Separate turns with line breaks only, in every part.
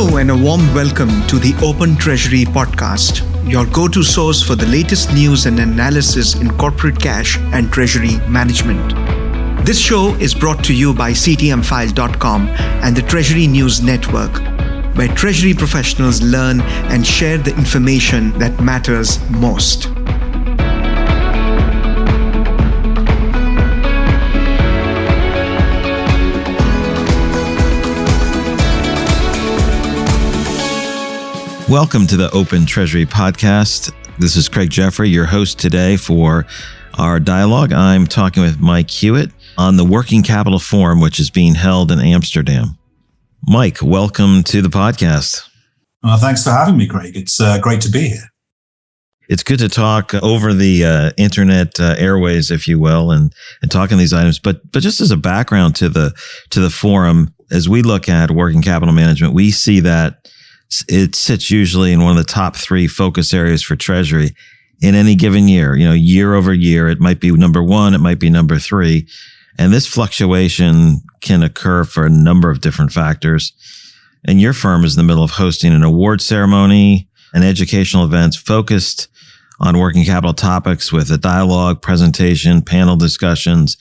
Hello and a warm welcome to the Open Treasury podcast, your go-to source for the latest news and analysis in corporate cash and treasury management. This show is brought to you by CTMfile.com and the Treasury News Network, where treasury professionals learn and share the information that matters most.
Welcome to the Open Treasury podcast. This is Craig Jeffery, your host today for our dialogue. I'm talking with Mike Hewitt on the Working Capital Forum, which is being held in Amsterdam. Mike, welcome to the podcast.
Well, thanks for having me, Craig. It's great to be here.
It's good to talk over the internet airways, if you will, and talking these items. But just as a background to the forum, as we look at working capital management, we see that it sits usually in one of the top three focus areas for Treasury in any given year. You know, year over year, it might be number one, it might be number three. And this fluctuation can occur for a number of different factors. And your firm is in the middle of hosting an award ceremony and educational events focused on working capital topics with a dialogue, presentation, panel discussions,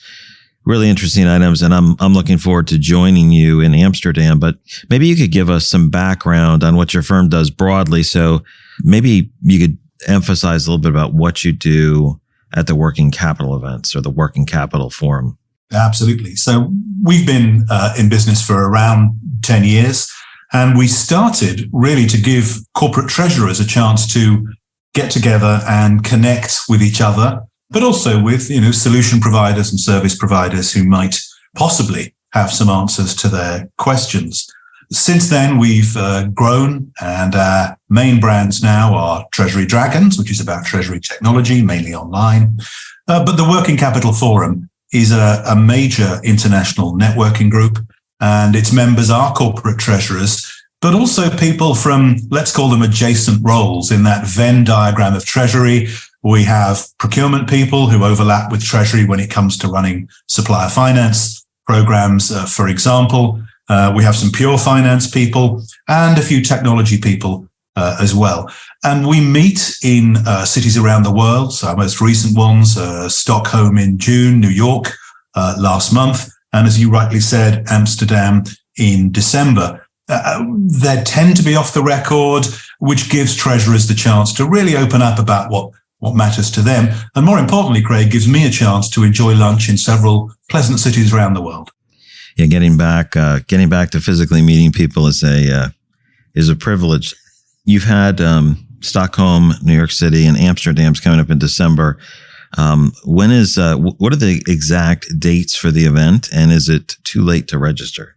really interesting items. And I'm looking forward to joining you in Amsterdam, but maybe you could give us some background on what your firm does broadly. So maybe you could emphasize a little bit about what you do at the working capital events or the Working Capital Forum.
Absolutely. So we've been in business for around 10 years, and we started really to give corporate treasurers a chance to get together and connect with each other, but also with, solution providers and service providers who might possibly have some answers to their questions. Since then, we've grown, and our main brands now are Treasury Dragons, which is about treasury technology, mainly online. But the Working Capital Forum is a major international networking group, and its members are corporate treasurers, but also people from, let's call them adjacent roles in that Venn diagram of treasury. We have procurement people who overlap with treasury when it comes to running supplier finance programs, for example. We have some pure finance people and a few technology people as well. And we meet in cities around the world. So our most recent ones, Stockholm in June, New York last month, and as you rightly said, Amsterdam in December. They tend to be off the record, which gives treasurers the chance to really open up about what matters to them. And more importantly, Craig, gives me a chance to enjoy lunch in several pleasant cities around the world.
Yeah, getting back to physically meeting people is a privilege. You've had Stockholm, New York City, and Amsterdam's coming up in December. What are the exact dates for the event, and is it too late to register?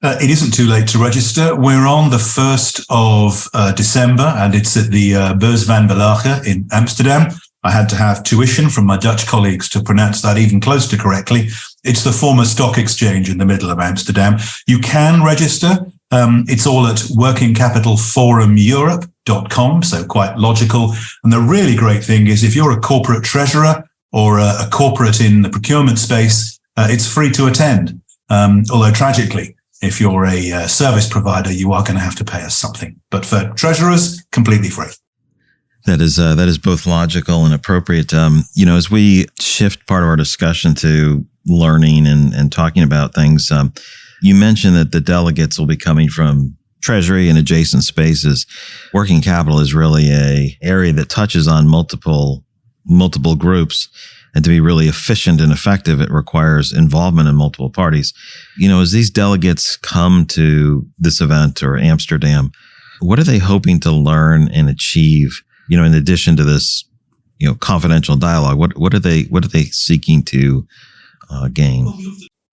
It isn't too late to register. We're on the 1st of December, and it's at the Beurs van Berlage in Amsterdam. I had to have tuition from my Dutch colleagues to pronounce that even close to correctly. It's the former stock exchange in the middle of Amsterdam. You can register. It's all at workingcapitalforumeurope.com, so quite logical. And the really great thing is if you're a corporate treasurer or a corporate in the procurement space, it's free to attend. Although tragically, if you're a service provider, you are going to have to pay us something. But for treasurers, completely free.
That is both logical and appropriate. As we shift part of our discussion to learning and talking about things, you mentioned that the delegates will be coming from Treasury and adjacent spaces. Working capital is really a area that touches on multiple groups. And to be really efficient and effective, it requires involvement in multiple parties. As these delegates come to this event or Amsterdam, what are they hoping to learn and achieve? In addition to this, confidential dialogue, what are they seeking to gain?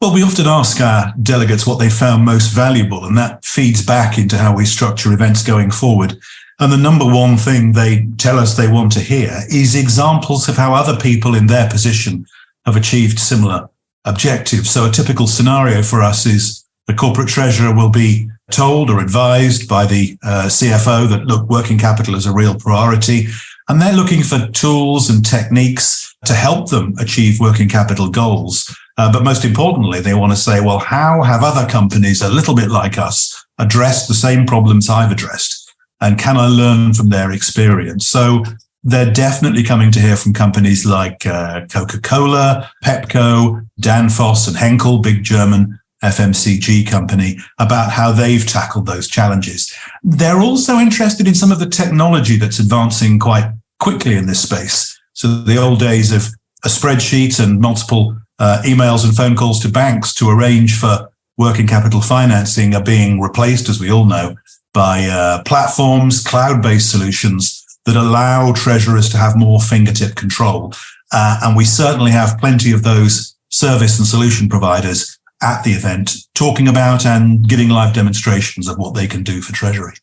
Well, we often ask our delegates what they found most valuable, and that feeds back into how we structure events going forward. And the number one thing they tell us they want to hear is examples of how other people in their position have achieved similar objectives. So a typical scenario for us is the corporate treasurer will be told or advised by the CFO that, look, working capital is a real priority. And they're looking for tools and techniques to help them achieve working capital goals. But most importantly, they want to say, well, how have other companies a little bit like us addressed the same problems I've addressed? And can I learn from their experience? So they're definitely coming to hear from companies like Coca-Cola, Pepco, Danfoss and Henkel, big German FMCG company, about how they've tackled those challenges. They're also interested in some of the technology that's advancing quite quickly in this space. So the old days of a spreadsheet and multiple emails and phone calls to banks to arrange for working capital financing are being replaced, as we all know, by platforms, cloud-based solutions that allow treasurers to have more fingertip control. And we certainly have plenty of those service and solution providers at the event talking about and giving live demonstrations of what they can do for treasury.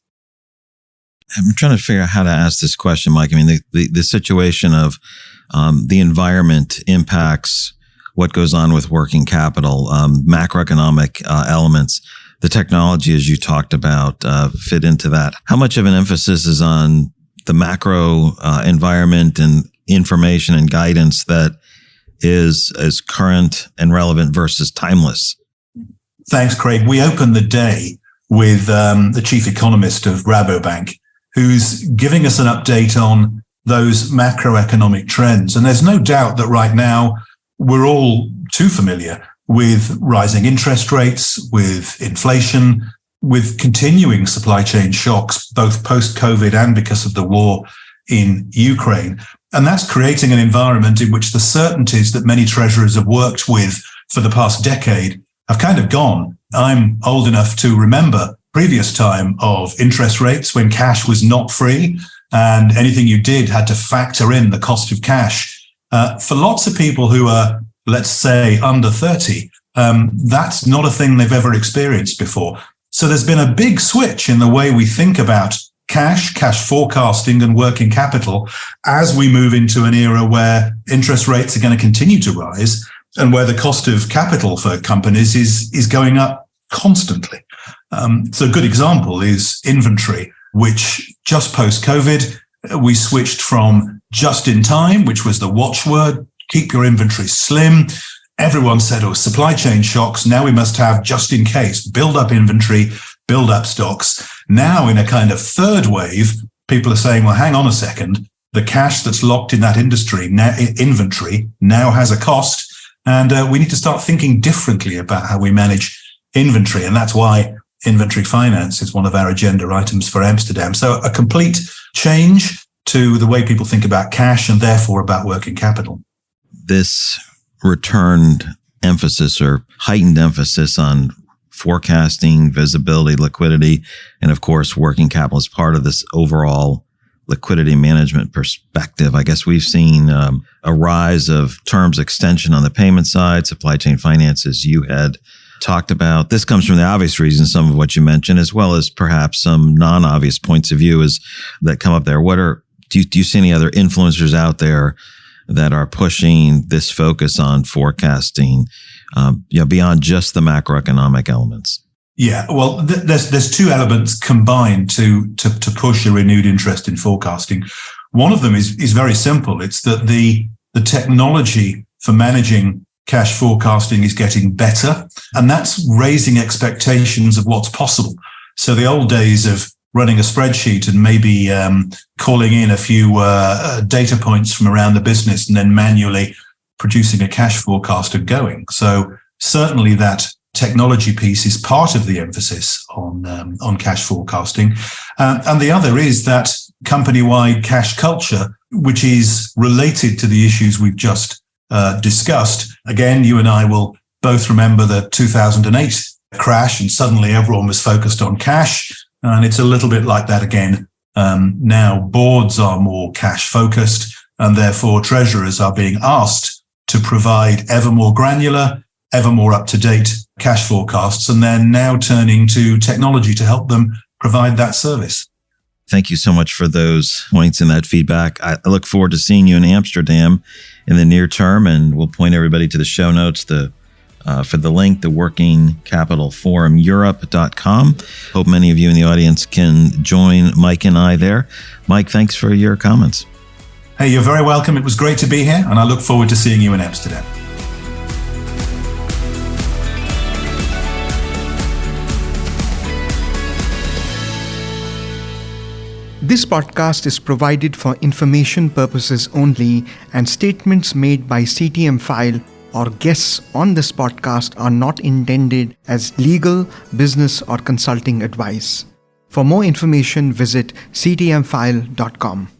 I'm trying to figure out how to ask this question, Mike. I mean, the situation of the environment impacts what goes on with working capital, macroeconomic elements. The technology, as you talked about, fit into that. How much of an emphasis is on the macro environment and information and guidance that is as current and relevant versus timeless?
Thanks, Craig. We opened the day with the chief economist of Rabobank, who's giving us an update on those macroeconomic trends. And there's no doubt that right now we're all too familiar with rising interest rates, with inflation, with continuing supply chain shocks, both post-COVID and because of the war in Ukraine. And that's creating an environment in which the certainties that many treasurers have worked with for the past decade have kind of gone. I'm old enough to remember previous time of interest rates when cash was not free and anything you did had to factor in the cost of cash. For lots of people who are, let's say, under 30, that's not a thing they've ever experienced before. So there's been a big switch in the way we think about cash forecasting and working capital as we move into an era where interest rates are going to continue to rise and where the cost of capital for companies is going up constantly. So a good example is inventory, which just post-COVID, we switched from just in time, which was the watchword, keep your inventory slim. Everyone said, oh, supply chain shocks. Now we must have just in case, build up inventory, build up stocks. Now in a kind of third wave, people are saying, well, hang on a second. The cash that's locked in that inventory now has a cost. And we need to start thinking differently about how we manage inventory. And that's why inventory finance is one of our agenda items for Amsterdam. So a complete change to the way people think about cash and therefore about working capital.
This returned emphasis or heightened emphasis on forecasting, visibility, liquidity, and of course, working capital is part of this overall liquidity management perspective. I guess we've seen a rise of terms extension on the payment side, supply chain finances you had talked about. This comes from the obvious reasons, some of what you mentioned, as well as perhaps some non-obvious points of view that come up there. Do you see any other influencers out there that are pushing this focus on forecasting, beyond just the macroeconomic elements?
Yeah, well, there's two elements combined to push a renewed interest in forecasting. One of them is very simple. It's that the technology for managing cash forecasting is getting better, and that's raising expectations of what's possible. So the old days of running a spreadsheet and maybe calling in a few data points from around the business and then manually producing a cash forecast are going. So certainly that technology piece is part of the emphasis on cash forecasting. And the other is that company-wide cash culture, which is related to the issues we've just discussed. Again, you and I will both remember the 2008 crash, and suddenly everyone was focused on cash. And it's a little bit like that again. Now boards are more cash focused, and therefore treasurers are being asked to provide ever more granular, ever more up-to-date cash forecasts, and they're now turning to technology to help them provide that service.
Thank you so much for those points and that feedback. I look forward to seeing you in Amsterdam in the near term, and we'll point everybody to the show notes, for the link, the workingcapitalforumeurope.com. Hope many of you in the audience can join Mike and I there. Mike, thanks for your comments.
Hey, you're very welcome. It was great to be here, and I look forward to seeing you in Amsterdam.
This podcast is provided for information purposes only, and statements made by CTMfile or guests on this podcast are not intended as legal, business, or consulting advice. For more information, visit ctmfile.com.